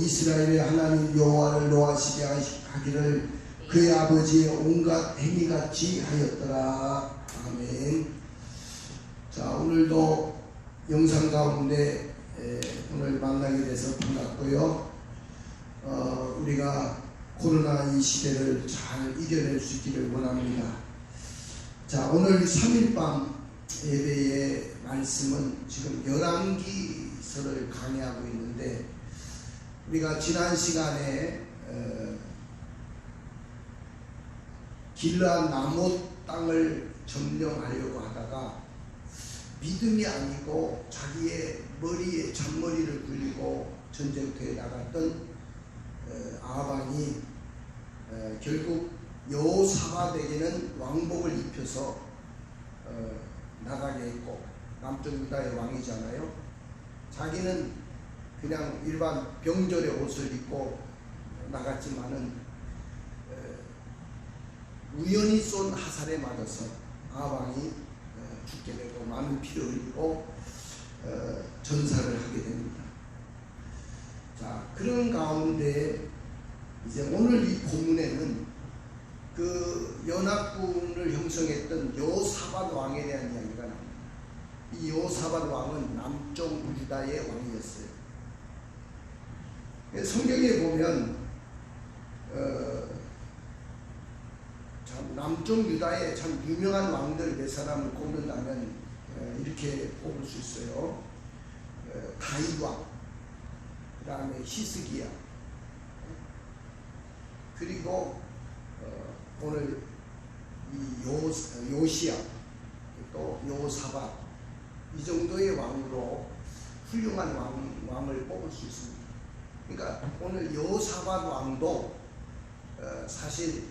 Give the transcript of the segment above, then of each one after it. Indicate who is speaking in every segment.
Speaker 1: 이스라엘의 하나님 여호와를 노하시게 하기를 그의 아버지의 온갖 행위같이 하였더라. 아멘. 자, 오늘도 영상 가운데 오늘 만나게 돼서 반갑고요. 우리가 코로나 이 시대를 잘 이겨낼 수 있기를 원합니다. 자, 오늘 3일밤 예배의 말씀은 지금 열왕기서를 강의하고 있는데, 우리가 지난 시간에 길르앗 라못 땅을 점령하려고 하다가 믿음이 아니고 자기의 머리에 잔머리를 굴리고 전쟁터에 나갔던 아합왕이 결국 여호사밧에게는 왕복을 입혀서 나가게 했고, 남쪽 유다의 왕이잖아요. 자기는 그냥 일반 병절의 옷을 입고 나갔지만은 우연히 쏜 화살에 맞아서 아합왕이 죽게 되고 많은 피를 흘리고 전사를 하게 됩니다. 자, 그런 가운데 이제 오늘 이 본문에는 그 연합군을 형성했던 여호사밧 왕에 대한 이야기가 나옵니다. 이 여호사밧 왕은 남쪽 유다의 왕이었어요. 성경에 보면 참 남쪽 유다의 참 유명한 왕들 몇 사람을 꼽는다면 이렇게 꼽을 수 있어요. 다윗 왕, 그 다음에 히스기야, 그리고 오늘 이 요시야, 또 여호사밧, 이 정도의 왕으로 훌륭한 왕을 뽑을 수 있습니다. 그러니까 오늘 여호사밧 왕도 사실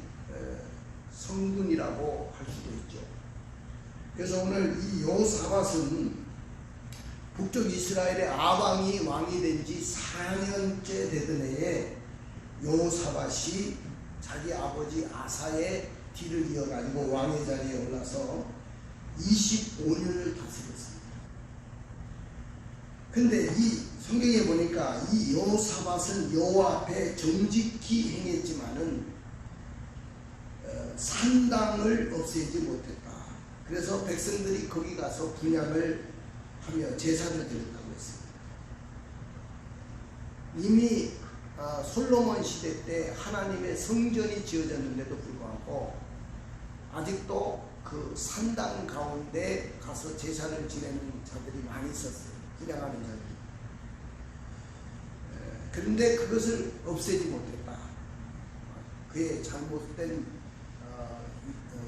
Speaker 1: 성군이라고 할 수도 있죠. 그래서 오늘 이 여호사밧은 북쪽 이스라엘의 아합왕이 왕이 된 지 4년째 되던 해에 여호사밧이 자기 아버지 아사의 뒤를 이어가지고 왕의 자리에 올라서 25년을 다스렸습니다. 근데 이 성경에 보니까 이 여호사밧은 여호와 앞에 정직히 행했지만은 산당을 없애지 못했다. 그래서 백성들이 거기 가서 분향을 하며 제사를 드렸다고 했습니다. 이미 솔로몬 시대 때 하나님의 성전이 지어졌는데도 불구하고 아직도 그 산당 가운데 가서 제사를 지내는 자들이 많이 있었어요. 분향하는 자들이. 그런데 그것을 없애지 못했다. 그의 잘못된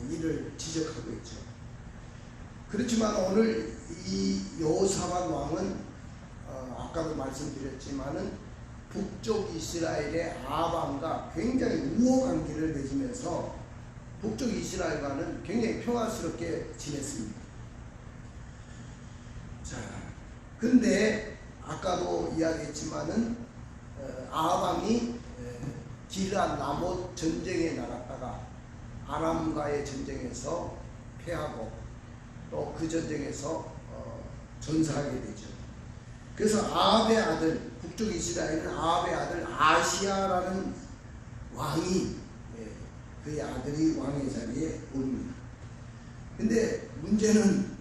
Speaker 1: 일을 지적하고 있죠. 그렇지만 오늘 이 여호사밧 왕은 아까도 말씀드렸지만은 북쪽 이스라엘의 아합왕과 굉장히 우호관계를 맺으면서 북쪽 이스라엘과는 굉장히 평화스럽게 지냈습니다. 자, 근데 아까도 이야기했지만은 아합왕이 길르앗 라못 전쟁에 나갔다가 아람과의 전쟁에서 패하고 또 그 전쟁에서 전사하게 되죠. 그래서 아합의 아들, 북쪽 이스라엘은 아합의 아들 아시야라는 왕이, 그의 아들이 왕의 자리에 옵니다. 근데 문제는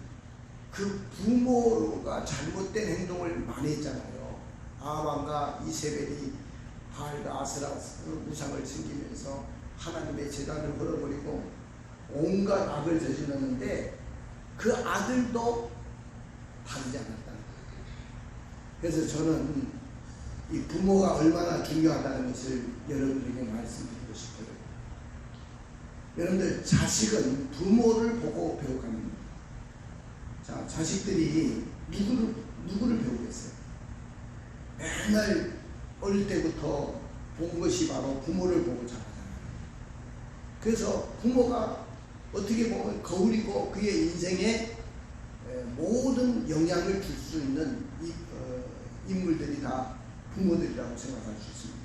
Speaker 1: 그 부모가 잘못된 행동을 많이 했잖아요. 아합왕과 이세벨이 바알과 아스라 우상을 섬기면서 하나님의 제단을 걸어버리고 온갖 악을 저질렀는데 그 아들도 다르지 않았다는 거예요. 그래서 저는 이 부모가 얼마나 중요하다는 것을 여러분들에게 말씀드리고 싶어요. 여러분들, 자식은 부모를 보고 배워갑니다. 자, 자식들이 누구를 배우겠어요? 맨날 어릴 때부터 본 것이 바로 부모를 보고 자라잖아요. 그래서 부모가 어떻게 보면 거울이고 그의 인생에 모든 영향을 줄 수 있는 인물들이 다 부모들이라고 생각할 수 있습니다.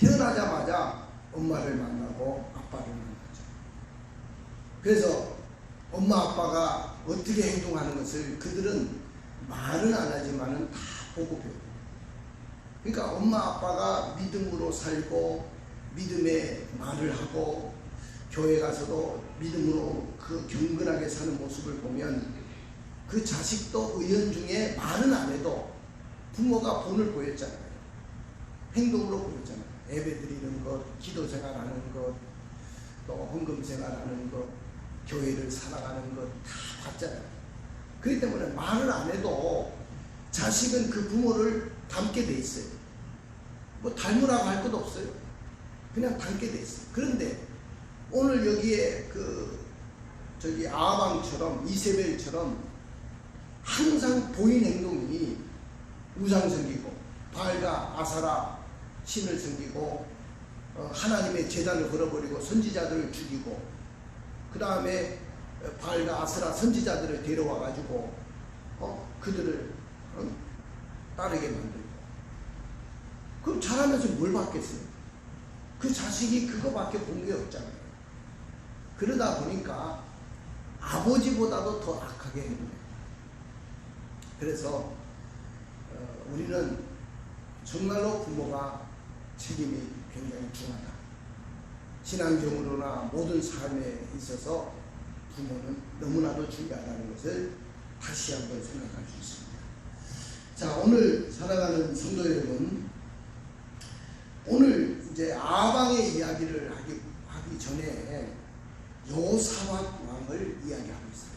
Speaker 1: 태어나자마자 엄마를 만나고 아빠를 만나죠. 그래서 엄마 아빠가 어떻게 행동하는 것을 그들은 말은 안 하지만은 다 보고 배웁니다. 그러니까 엄마 아빠가 믿음으로 살고 믿음의 말을 하고 교회 가서도 믿음으로 그 경건하게 사는 모습을 보면 그 자식도 의연중에 말은 안 해도 부모가 본을 보였잖아요. 행동으로 보였잖아요. 예배 드리는 것, 기도 생활하는 것, 또 헌금 생활하는 것, 교회를 살아가는 것 다 봤잖아요. 그렇기 때문에 말을 안 해도 자식은 그 부모를 닮게 돼 있어요. 뭐 닮으라고 할 것도 없어요. 그냥 닮게 돼 있어요. 그런데 오늘 여기에 저기 아방처럼 이세벨처럼 항상 보인 행동이 우상 섬기고 바알과 아사라 신을 섬기고 하나님의 제단을 걸어버리고 선지자들을 죽이고 그 다음에 바알과 아사라 선지자들을 데려와 가지고 그들을 따르게 만들고 그럼 자라면서 뭘 받겠어요? 그 자식이 그거밖에 본 게 없잖아요. 그러다 보니까 아버지보다도 더 악하게 행동해요. 그래서 우리는 정말로 부모가 책임이 굉장히 중하다. 신앙적으로나 모든 삶에 있어서 부모는 너무나도 중요하다는 것을 다시 한번 생각할 수 있습니다. 자, 오늘 살아가는 성도 여러분, 오늘 이제 아방의 이야기를 하기 전에 여호사밧 왕을 이야기하고 있어요.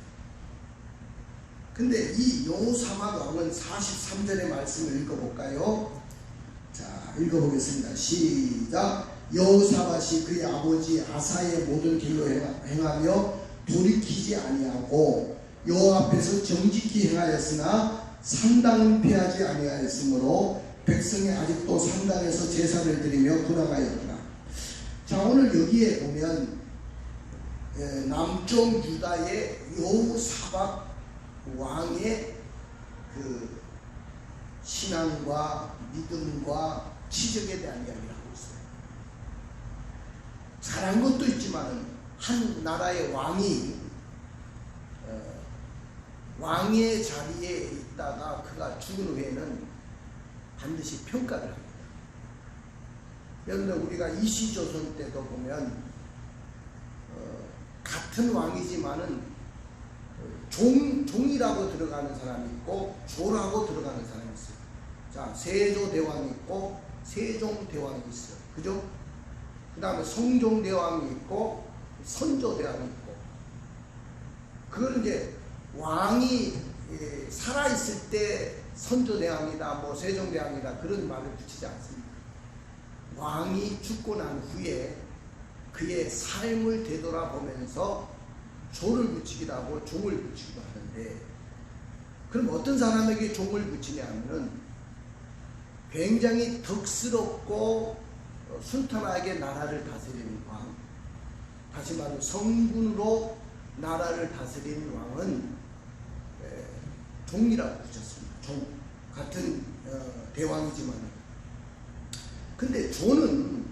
Speaker 1: 근데 이 여호사밧 왕은 43절의 말씀을 읽어볼까요? 자, 읽어보겠습니다. 시작. 여호사밧이 그의 아버지 아사의 모든 길로 행하며 돌이키지 아니하고 여호와 앞에서 정직히 행하였으나 산당은 피하지 아니하였으므로 백성이 아직도 산당에서 제사를 드리며 돌아가였더라. 자, 오늘 여기에 보면 남쪽 유다의 여호사밧 왕의 그 신앙과 믿음과 치적에 대한 이야기를 하고 있어요. 잘한 것도 있지만 한 나라의 왕이 왕의 자리에 있다가 그가 죽은 후에는 반드시 평가를 합니다. 여러분, 우리가 이시조선 때도 보면 같은 왕이지만은 종이라고 들어가는 사람이 있고 조라고 들어가는 사람이 있어요. 자, 세조대왕이 있고 세종대왕이 있어요. 그죠? 그 다음에 성종대왕이 있고 선조대왕이 있고, 그걸 이제 왕이 살아있을 때 선조대왕이다 뭐 세종대왕이다 그런 말을 붙이지 않습니다. 왕이 죽고 난 후에 그의 삶을 되돌아보면서 조를 붙이기도 하고 종을 붙이기도 하는데, 그럼 어떤 사람에게 종을 붙이냐 하면은 굉장히 덕스럽고 순탄하게 나라를 다스리는 왕, 다시 말하면 성군으로 나라를 다스리는 왕은 종이라고 붙였습니다. 종, 같은 대왕이지만. 근데 조는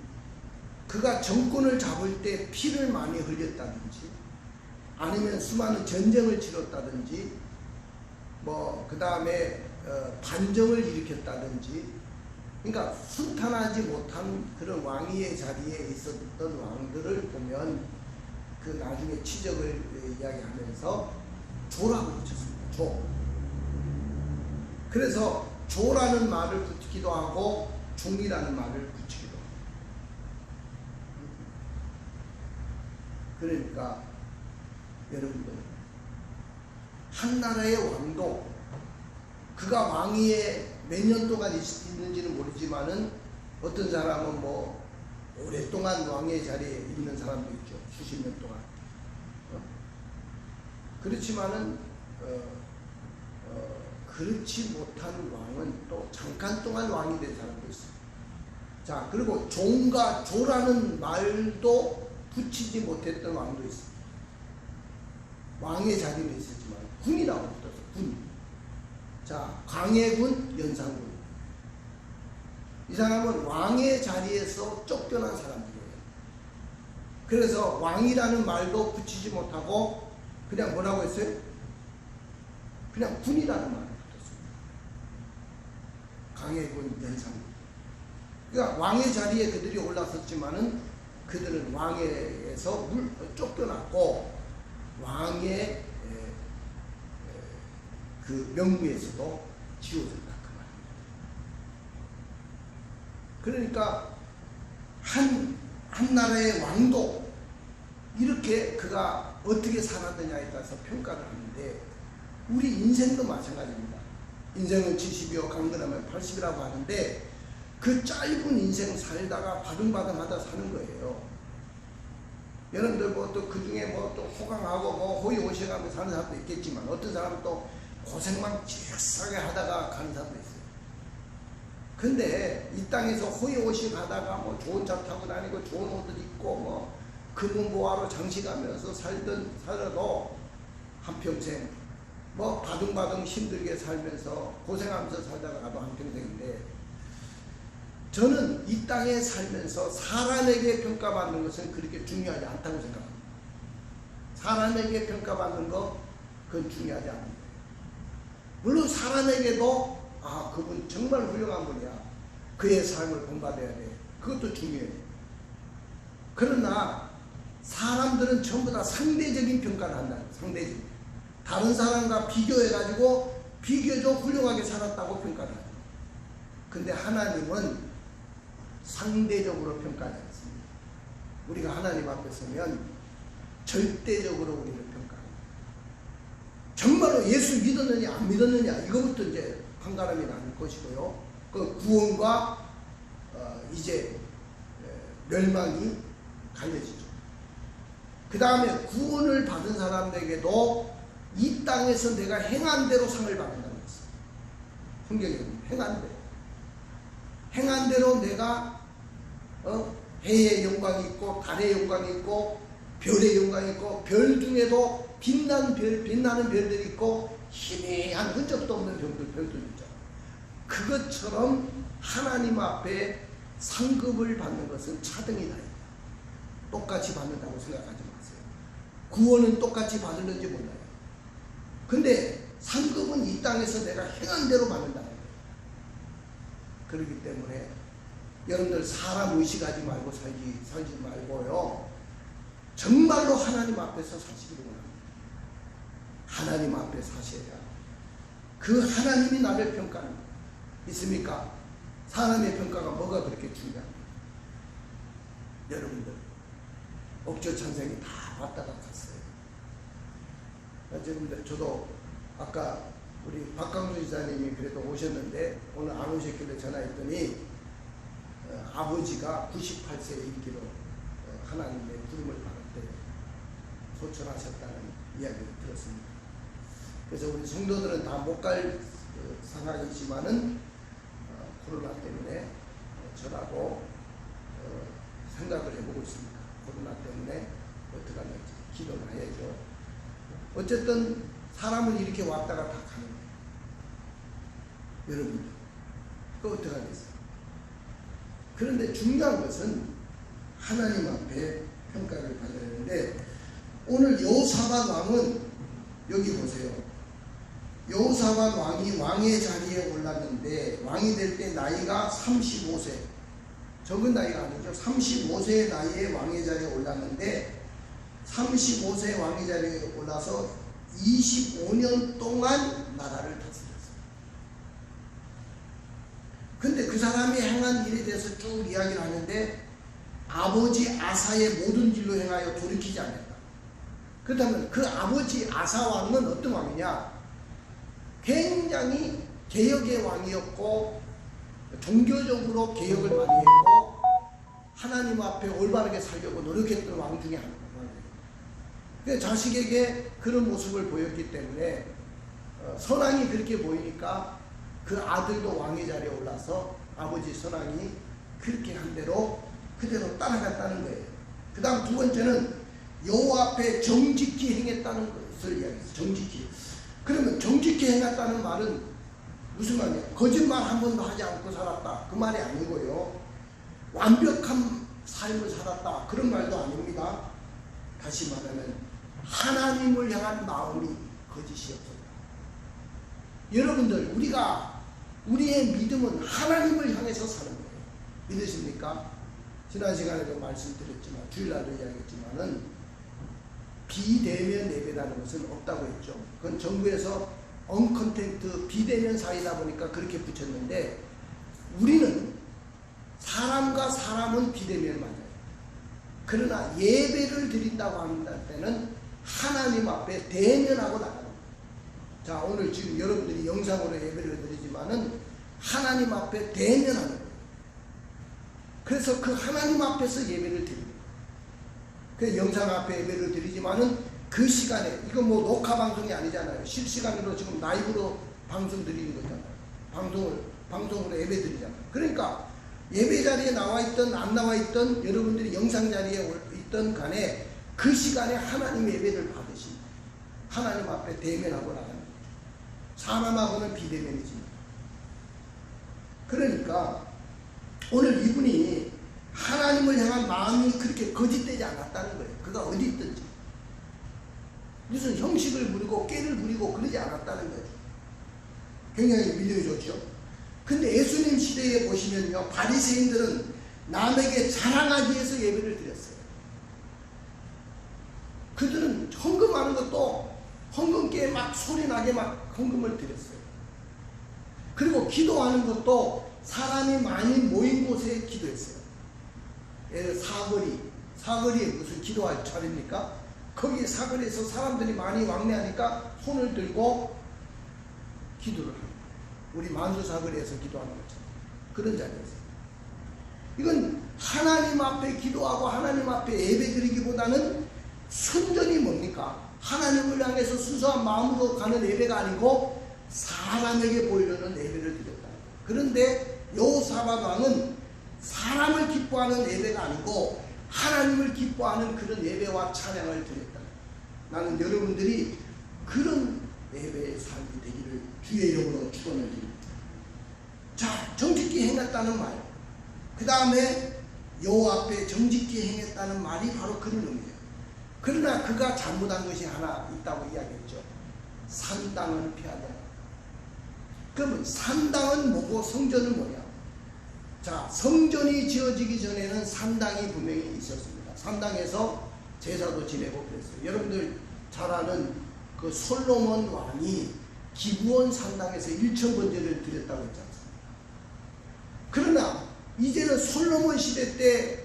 Speaker 1: 그가 정권을 잡을 때 피를 많이 흘렸다든지 아니면 수많은 전쟁을 치렀다든지 뭐 그 다음에 반정을 일으켰다든지, 그러니까 순탄하지 못한 그런 왕위의 자리에 있었던 왕들을 보면 그 나중에 치적을 이야기하면서 조라고 붙였습니다. 조. 그래서 조라는 말을 붙이기도 하고 종이라는 말을 붙이기도 합니다. 그러니까 여러분들, 한 나라의 왕도 그가 왕위에 몇 년 동안 있는지는 모르지만은 어떤 사람은 뭐 오랫동안 왕의 자리에 있는 사람도 있죠. 수십 년 동안. 그렇지만은 그렇지 못한 왕은 또 잠깐 동안 왕이 된 사람도 있어요. 자, 그리고 종과 조라는 말도 붙이지 못했던 왕도 있어요. 왕의 자리는 있었지만 군이라고 붙었어요. 군. 자, 광해군, 연산군. 이 사람은 왕의 자리에서 쫓겨난 사람들이에요. 그래서 왕이라는 말도 붙이지 못하고 그냥 뭐라고 했어요? 그냥 군이라는 말을 붙였습니다. 광해군, 연산군. 그러니까 왕의 자리에 그들이 올라섰지만은 그들은 왕에서 쫓겨났고 왕의 그 명부에서도 지워졌다 그 말입니다. 그러니까 한 나라의 왕도 이렇게 그가 어떻게 살았느냐에 따라서 평가를 하는데 우리 인생도 마찬가지입니다. 인생은 70이요 강건하면 80이라고 하는데 그 짧은 인생 살다가 바등바등하다 사는 거예요. 여러분들 뭐 또 그 중에 뭐 또 호강하고 뭐 호의호식하며 사는 사람도 있겠지만 어떤 사람은 또 고생만 찌릿하게 하다가 가는 사람도 있어요. 근데 이 땅에서 호의호식하다가 뭐 좋은 차 타고 다니고 좋은 옷을 입고 뭐 금은보화로 장식하면서 살아도 한평생 뭐 바둥바둥 힘들게 살면서 고생하면서 살다가 가도 한평생인데 저는 이 땅에 살면서 사람에게 평가받는 것은 그렇게 중요하지 않다고 생각합니다. 사람에게 평가받는 거 그건 중요하지 않습니다. 물론 사람에게도 그분 정말 훌륭한 분이야. 그의 삶을 본받아야 돼. 그것도 중요해요. 그러나 사람들은 전부 다 상대적인 평가를 한다. 상대적인. 다른 사람과 비교해가지고 비교적 훌륭하게 살았다고 평가를 합니다. 근데 하나님은 상대적으로 평가하지 않습니다. 우리가 하나님 앞에 서면 절대적으로 우리를 평가합니다. 정말로 예수 믿었느냐 안 믿었느냐 이거부터 이제 판가름이 나눌 것이고요. 그 구원과 이제 멸망이 갈려지죠. 그 다음에 구원을 받은 사람에게도 이 땅에서 내가 행한 대로 상을 받는다는 것입니다. 성경에 행한 대로. 행한 대로 내가 해의 영광이 있고 달의 영광이 있고 별의 영광이 있고 별 중에도 빛나는 별들이 있고 희미한 흔적도 없는 별도 있죠. 그것처럼 하나님 앞에 상급을 받는 것은 차등이다. 똑같이 받는다고 생각하지 마세요. 구원은 똑같이 받을는지 몰라요. 근데 상급은 이 땅에서 내가 행한 대로 받는다. 그렇기 때문에 여러분들 사람 의식하지 말고 살지 말고요. 정말로 하나님 앞에서 사시기를 원합니다. 하나님 앞에 사셔야 그 하나님이 나를 평가합니다. 있습니까? 사람의 평가가 뭐가 그렇게 중요합니까? 여러분들 옥조 찬생이 다 왔다가 갔어요. 여러분들 저도 아까 우리 박강수 지사님이 그래도 오셨는데 오늘 안 오셨길래 전화했더니 아버지가 98세에 일기로 하나님의 부름을 받았대요. 소천하셨다는 이야기를 들었습니다. 그래서 우리 성도들은 다 못 갈 상황이지만은 코로나 때문에 저라고 생각을 해보고 있습니다. 코로나 때문에 어떻게 하는지 기도를 해야죠. 어쨌든 사람은 이렇게 왔다가 다 가는 거예요. 여러분들 그거 어떻게 하겠어요? 그런데 중요한 것은 하나님 앞에 평가를 받아야 하는데 오늘 여호사밧 왕은 여기 보세요. 여호사밧 왕이 왕의 자리에 올랐는데 왕이 될 때 나이가 35세 적은 나이가 아니죠. 35세의 나이에 왕의 자리에 올랐는데 35세 왕의 자리에 올라서 25년 동안 나라를 다스렸어요. 근데 그 사람이 행한 일에 대해서 쭉 이야기를 하는데 아버지 아사의 모든 일로 행하여 돌이키지 않았다. 그렇다면 그 아버지 아사 왕은 어떤 왕이냐? 굉장히 개혁의 왕이었고 종교적으로 개혁을 많이 했고 하나님 앞에 올바르게 살려고 노력했던 왕 중에 하나입니다. 자식에게 그런 모습을 보였기 때문에 선왕이 그렇게 보이니까 그 아들도 왕의 자리에 올라서 아버지 선왕이 그렇게 한 대로 그대로 따라갔다는 거예요. 그 다음 두 번째는 여호와 앞에 정직히 행했다는 것을 이야기했어요. 정직히. 그러면 정직히 행했다는 말은 무슨 말이냐? 거짓말 한 번도 하지 않고 살았다. 그 말이 아니고요. 완벽한 삶을 살았다. 그런 말도 아닙니다. 다시 말하면 하나님을 향한 마음이 거짓이 없었다. 여러분들 우리의 믿음은 하나님을 향해서 사는 거예요. 믿으십니까? 지난 시간에도 말씀드렸지만 주일날도 이야기했지만은 비대면 예배라는 것은 없다고 했죠. 그건 정부에서 언컨텐트 비대면 사이다 보니까 그렇게 붙였는데 우리는 사람과 사람은 비대면 맞아요. 그러나 예배를 드린다고 한다 때는 하나님 앞에 대면하고 나가는 거예요. 자, 오늘 지금 여러분들이 영상으로 예배를 드리지만은 하나님 앞에 대면하는 거예요. 그래서 그 하나님 앞에서 예배를 드립니다. 그 영상 앞에 예배를 드리지만은 그 시간에, 이건 뭐 녹화 방송이 아니잖아요. 실시간으로 지금 라이브로 방송 드리는 거잖아요. 방송으로 예배 드리잖아요. 그러니까 예배 자리에 나와 있던 안 나와 있던 여러분들이 영상 자리에 있던 간에 그 시간에 하나님 예배를 받으신 하나님 앞에 대면하고 나가는 거죠. 사람하고는 비대면이지만. 그러니까 오늘 이분이 하나님을 향한 마음이 그렇게 거짓되지 않았다는 거예요. 그가 어디 있든지 무슨 형식을 부리고 깨를 부리고 그러지 않았다는 거예요. 굉장히 믿어줬죠. 근데 예수님 시대에 보시면요, 바리새인들은 남에게 자랑하기 위해서 예배를 드렸어요. 그들은 헌금하는 것도 헌금기에 막 소리나게 막 헌금을 드렸어요. 그리고 기도하는 것도 사람이 많이 모인 곳에 기도했어요. 예를 들어 사거리에 무슨 기도할 자리입니까? 거기 사거리에서 사람들이 많이 왕래하니까 손을 들고 기도를 합니다. 우리 만수 사거리에서 기도하는 것처럼 그런 자리였어요. 이건 하나님 앞에 기도하고 하나님 앞에 예배 드리기보다는 순전히 뭡니까? 하나님을 향해서 순수한 마음으로 가는 예배가 아니고 사람에게 보이려는 예배를 드렸다. 그런데 여호사밧 왕은 사람을 기뻐하는 예배가 아니고 하나님을 기뻐하는 그런 예배와 찬양을 드렸다. 나는 여러분들이 그런 예배의 삶이 되기를 주의 이름으로 축원을 드립니다. 자, 정직히 행했다는 말, 그 다음에 여호와 앞에 정직히 행했다는 말이 바로 그런 의미예요. 그러나 그가 잘못한 것이 하나 있다고 이야기했죠. 산당은 피하지 않았다. 그러면 산당은 뭐고 성전은 뭐냐? 자, 성전이 지어지기 전에는 산당이 분명히 있었습니다. 산당에서 제사도 지내고 그랬어요. 여러분들 잘 아는 그 솔로몬 왕이 기브온 산당에서 1,000번제를 드렸다고 했지 않습니까? 그러나 이제는 솔로몬 시대 때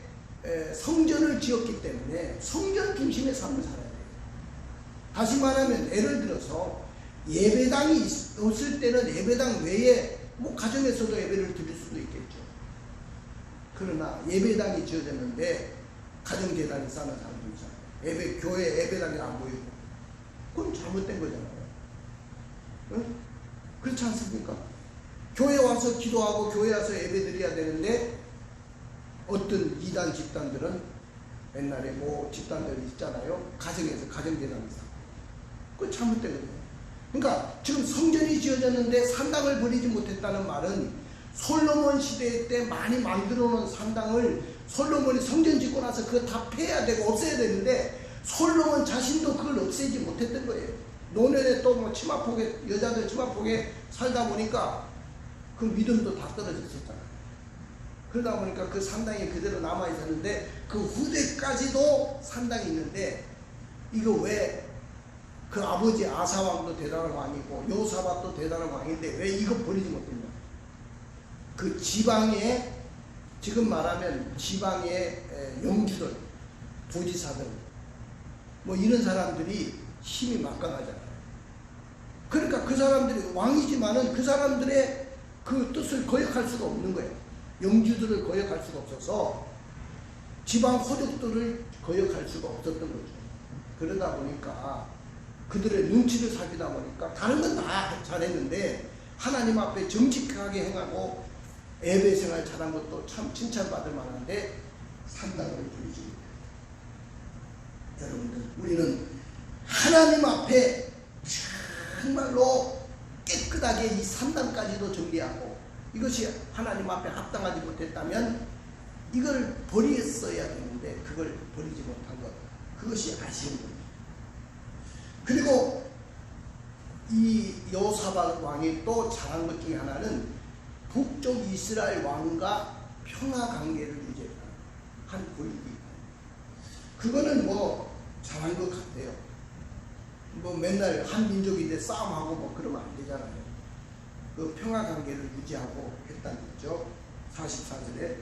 Speaker 1: 성전을 지었기 때문에 성전 중심의 삶을 살아야 돼요. 다시 말하면 예를 들어서 예배당이 없을 때는 예배당 외에 뭐 가정에서도 예배를 드릴 수도 있겠죠. 그러나 예배당이 지어졌는데 가정재단이 쌓는 사람도 있잖아요. 교회 예배당이 안 보이고, 그건 잘못된 거잖아요. 응? 그렇지 않습니까? 교회 와서 기도하고 교회 와서 예배 드려야 되는데 어떤 이단 집단들은 옛날에 뭐 집단들이 있잖아요. 가정에서 가정재단이 쌓고, 그건 잘못된 거예요. 그러니까 지금 성전이 지어졌는데 산당을 버리지 못했다는 말은 솔로몬 시대 때 많이 만들어 놓은 산당을 솔로몬이 성전 짓고 나서 그거 다 폐해야 되고 없애야 되는데 솔로몬 자신도 그걸 없애지 못했던 거예요. 노년에 또 뭐 치마폭에, 여자들 치마폭에 살다 보니까 그 믿음도 다 떨어졌었잖아요. 그러다 보니까 그 산당이 그대로 남아 있었는데 그 후대까지도 산당이 있는데, 이거 왜 그 아버지 아사왕도 대단한 왕이고 여호사밧도 대단한 왕인데 왜 이거 버리지 못했냐? 그 지방에, 지금 말하면 지방의 영주들, 도지사들, 뭐 이런 사람들이 힘이 막강하잖아요. 그러니까 그 사람들이 왕이지만은 그 사람들의 그 뜻을 거역할 수가 없는 거예요. 영주들을 거역할 수가 없어서 지방 호족들을 거역할 수가 없었던 거죠. 그러다 보니까 그들의 눈치를 살피다 보니까 다른 건 다 잘했는데 하나님 앞에 정직하게 행하고 예배 생활 잘한 것도 참 칭찬받을 만한데 산당을 부리지 못해요. 여러분들, 우리는 하나님 앞에 정말로 깨끗하게 이 산당까지도 정리하고 이것이 하나님 앞에 합당하지 못했다면 이걸 버렸어야 되는데 그걸 버리지 못한 것, 그것이 아쉬운 겁니다. 그리고 이 여호사밧 왕이 또 잘한 것 중에 하나는 북쪽 이스라엘 왕과 평화 관계를 유지했다. 한 고익이. 그거는 뭐 잘한 것 같아요. 뭐 맨날 한 민족인데 싸움하고 뭐 그러면 안 되잖아요. 그 평화 관계를 유지하고 했다는 거죠. 44절에.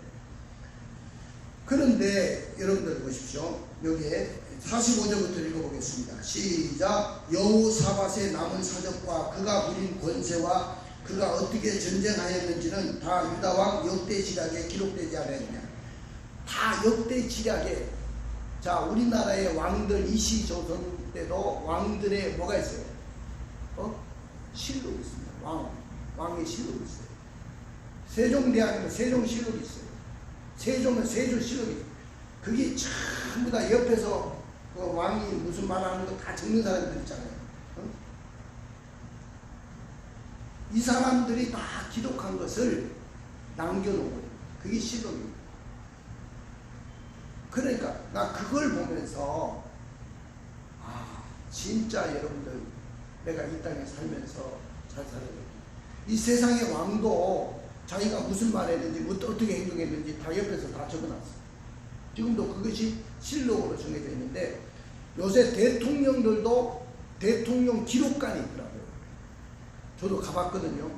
Speaker 1: 그런데 여러분들 보십시오. 여기에 45절부터 읽어보겠습니다. 시작. 여호사밧의 남은 사적과 그가 부린 권세와 그가 어떻게 전쟁하였는지는 다 유다왕 역대지략에 기록되지 않았느냐. 다 역대지략에. 자, 우리나라의 왕들 이시조선 때도 왕들의 뭐가 있어요? 실록이 있습니다. 왕의 실록이 있어요. 세종대왕은 세종실록이 있어요. 세종은 세종실록이 있어요. 그게 전부 다 옆에서 그 왕이 무슨 말 하는 거 다 적는 사람들 있잖아요. 이 사람들이 다 기록한 것을 남겨놓은 그게 실록입니다. 그러니까 나 그걸 보면서 진짜 여러분들 내가 이 땅에 살면서 잘 살아야 돼. 이 세상의 왕도 자기가 무슨 말 했는지 어떻게 행동했는지 다 옆에서 다 적어놨어. 지금도 그것이 실록으로 정해져 있는데 요새 대통령들도 대통령 기록관이 있더라고요. 저도 가봤거든요.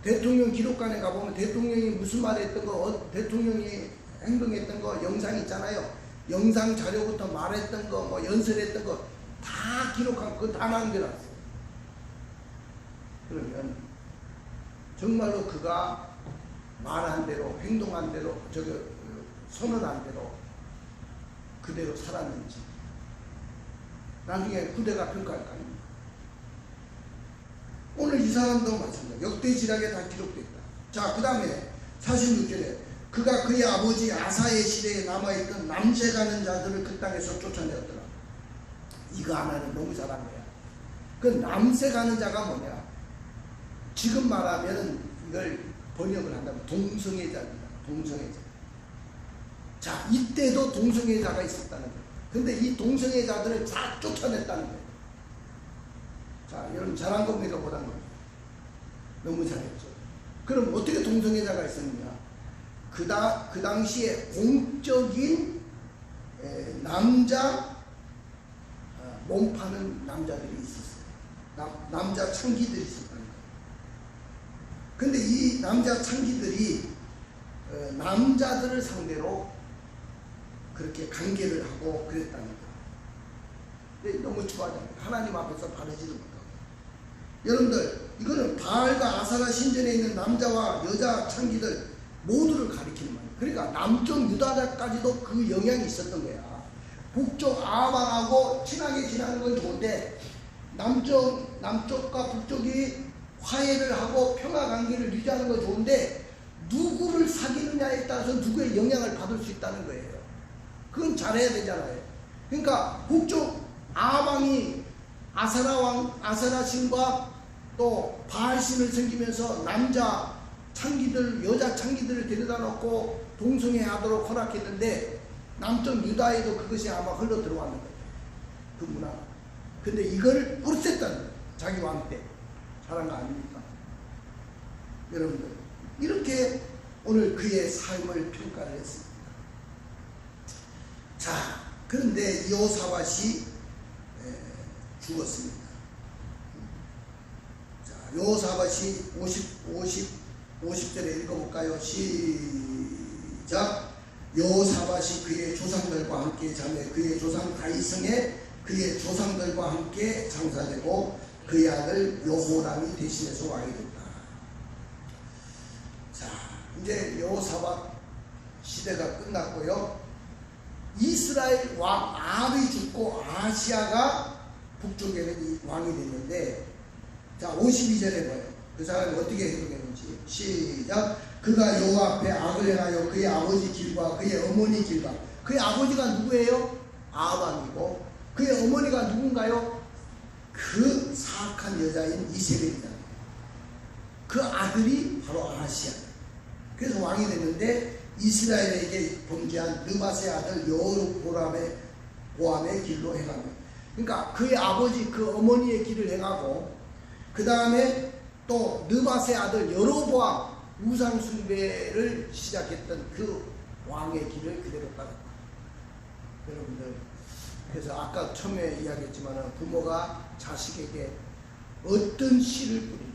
Speaker 1: 대통령 기록관에 가보면 대통령이 무슨 말 했던 거, 대통령이 행동했던 거 영상 있잖아요. 영상 자료부터 말했던 거, 뭐 연설했던 거 다 기록한 거 다 남겨놨어요. 그러면 정말로 그가 말한 대로, 행동한 대로, 선언한 대로 그대로 살았는지 나중에 후대가 평가할 거 아닙니까? 오늘 이 사람도 마찬가지다. 역대지략에 다 기록되어 있다. 자, 그 다음에 46절에 그가 그의 아버지 아사의 시대에 남아있던 남새가는 자들을 그 땅에서 쫓아내었더라. 이거 하나는 너무 잘한 거야. 그 남새가는 자가 뭐냐? 지금 말하면 이걸 번역을 한다면 동성애자입니다. 동성애자. 자, 이때도 동성애자가 있었다는 거예요. 근데 이 동성애자들을 다 쫓아냈다는 거예요. 자, 여러분 잘한 겁니까? 못한 겁니까? 너무 잘했죠. 그럼 어떻게 동성애자가 있었느냐? 그 당시에 공적인 남자 몸 파는 남자들이 있었어요. 남자 창기들이 있었다는 거예요. 근데 이 남자 창기들이 남자들을 상대로 그렇게 관계를 하고 그랬다는 거예요. 근데 너무 추하잖아요. 하나님 앞에서 바르지도 못하고. 여러분들, 이거는 바알과 아사라 신전에 있는 남자와 여자 창기들 모두를 가리키는 말이에요. 그러니까 남쪽 유다까지도 그 영향이 있었던 거야. 북쪽 아방하고 친하게 지내는 건 좋은데 남쪽과 북쪽이 화해를 하고 평화 관계를 유지하는 건 좋은데 누구를 사귀느냐에 따라서 누구의 영향을 받을 수 있다는 거예요. 그건 잘해야 되잖아요. 그러니까 북쪽 아방이 아사라 신과 또 바알 신을 섬기면서 남자 창기들, 여자 창기들을 데려다 놓고 동성애 하도록 허락했는데 남쪽 유다에도 그것이 아마 흘러 들어왔는 거예요. 그 문화가. 근데 이걸 없앴다는 거예요. 자기 왕 때. 잘한 거 아닙니까? 여러분들, 이렇게 오늘 그의 삶을 평가를 했습니다. 자, 그런데 여호사밧이 죽었습니다. 자, 여호사밧이 50절에 읽어볼까요? 시작. 여호사밧이 그의 조상들과 함께 자매 그의 조상 다윗성에 그의 조상들과 함께 장사되고 그의 아들 여호람이 대신해서 왕이 됐다. 자, 이제 여호사밧 시대가 끝났고요. 이스라엘 왕 아합이 죽고 아시아가 북쪽에는 왕이 됐는데, 자 52절에 봐요. 그 사람이 어떻게 행동했는지. 시작. 그가 여호와 앞에 악을 행하여 그의 아버지 길과 그의 어머니 길과. 그의 아버지가 누구예요? 아합왕이고 그의 어머니가 누군가요? 그 사악한 여자인 이세벨이잖아요. 그 아들이 바로 아하시아. 그래서 왕이 됐는데 이스라엘에게 범죄한 느밧의 아들 여로보암의 길로 행하며, 그러니까 그의 아버지 그 어머니의 길을 행하고 그 다음에 또 느밧의 아들 여로보암, 우상 숭배를 시작했던 그 왕의 길을 그대로 따랐다. 여러분들, 그래서 아까 처음에 이야기했지만 부모가 자식에게 어떤 씨를 뿌리냐,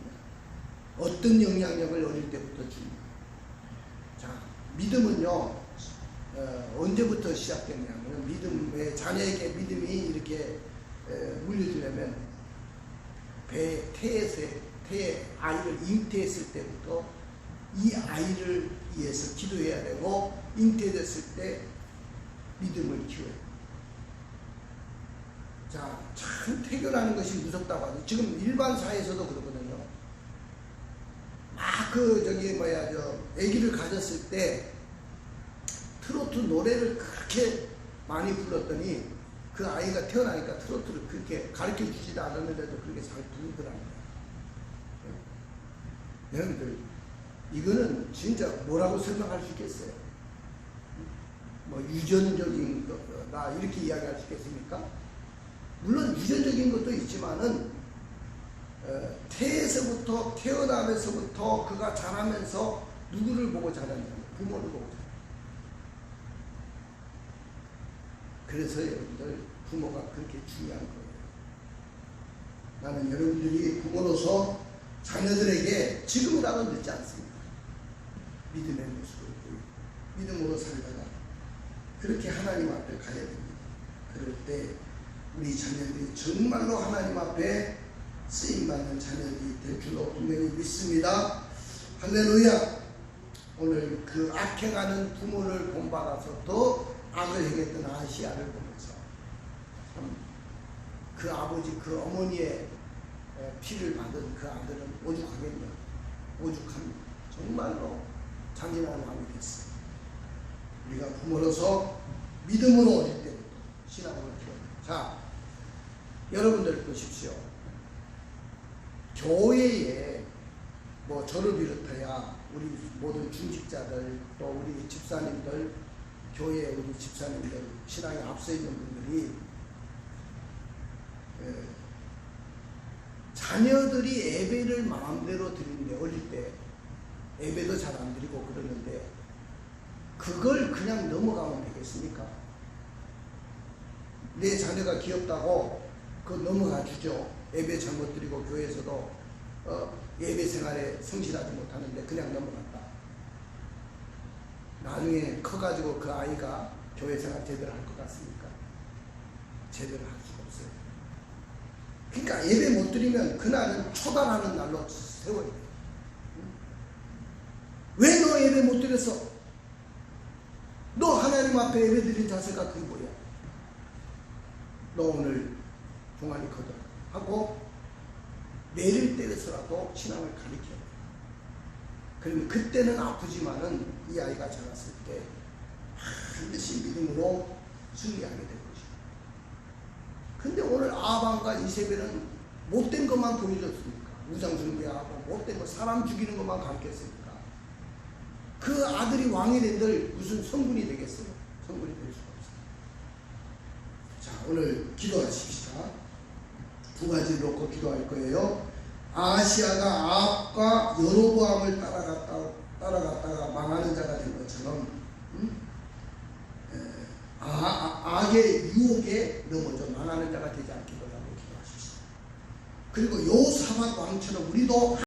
Speaker 1: 어떤 영향력을 어릴 때부터 주냐. 자, 믿음은요, 언제부터 시작됐냐면, 믿음의 자녀에게 믿음이 이렇게 물려주려면 태에 아이를 잉태했을 때부터 이 아이를 위해서 기도해야 되고, 잉태됐을 때 믿음을 키워야 돼요. 자, 참 태교라는 것이 무섭다고 하죠. 지금 일반 사회에서도 그러거든요. 막 아기를 가졌을 때 트로트 노래를 그렇게 많이 불렀더니 그 아이가 태어나니까 트로트를 그렇게 가르쳐 주지도 않았는데도 그렇게 잘 부르더랍니다. 여러분들, 이거는 진짜 뭐라고 설명할 수 있겠어요? 뭐 유전적인 거다 이렇게 이야기할 수 있겠습니까? 물론 유전적인 것도 있지만은 태에서부터, 태어나면서부터 그가 자라면서 누구를 보고 자랐냐면 부모를 보고 자랐어요. 그래서 여러분들, 부모가 그렇게 중요한 거예요. 나는 여러분들이 부모로서 자녀들에게 지금이라도 늦지 않습니다. 믿음의 모습을 보이고 믿음으로 살다가 그렇게 하나님 앞에 가야 됩니다. 그럴 때 우리 자녀들이 정말로 하나님 앞에 쓰임받는 자녀들이 될 줄로 분명히 믿습니다. 할렐루야. 오늘 그 악해가는 부모를 본받아서 더 악을 행했던 아시아를 보면서 참 그 아버지, 그 어머니의 피를 받은 그 아들은 오죽하겠냐, 오죽합니다. 정말로 잔인한 왕이 됐어요. 우리가 부모로서 믿음으로 어릴 때부터 신앙으로 키워요. 자, 여러분들 보십시오. 교회에 뭐 저를 비롯하여 우리 모든 중직자들, 또 우리 집사님들, 교회 우리 집사님들, 신앙에 앞서 있는 분들이 자녀들이 예배를 마음대로 드리는데, 어릴 때 예배도 잘 안 드리고 그러는데 그걸 그냥 넘어가면 되겠습니까? 내 자녀가 귀엽다고 그거 넘어가 주죠. 예배 잘못 드리고 교회에서도 예배 생활에 성실하지 못하는데 그냥 넘어갔다. 나중에 커가지고 그 아이가 교회 생활 제대로 할 것 같습니까? 제대로 할 수가 없어요. 그러니까 예배 못 드리면 그날은 초단하는 날로 세워야 돼요. 왜 너 예배 못 드렸어? 너 하나님 앞에 예배 드린 자세가 그게 뭐야? 너 오늘 종아리 커져 하고 매를 때려서라도 신앙을 가르쳐야 돼. 그러면 그때는 아프지만은 이 아이가 자랐을 때 반드시 믿음으로 승리하게 될 것이다. 근데 오늘 아방과 이세벨은 못된 것만 보여줬습니까? 우상숭배하고 못된 것, 사람 죽이는 것만 가르쳤습니까? 그 아들이 왕이 된들 무슨 성군이 되겠어요? 성군이 될 수가 없어요. 자, 오늘 기도하십시다. 두 가지 놓고 기도할 거예요. 아시아가 아합과 여로보암을 따라갔다가 망하는 자가 된 것처럼 악의 유혹에 넘어져 망하는 자가 되지 않기를 기도하십시오. 그리고 요사밧 왕처럼 우리도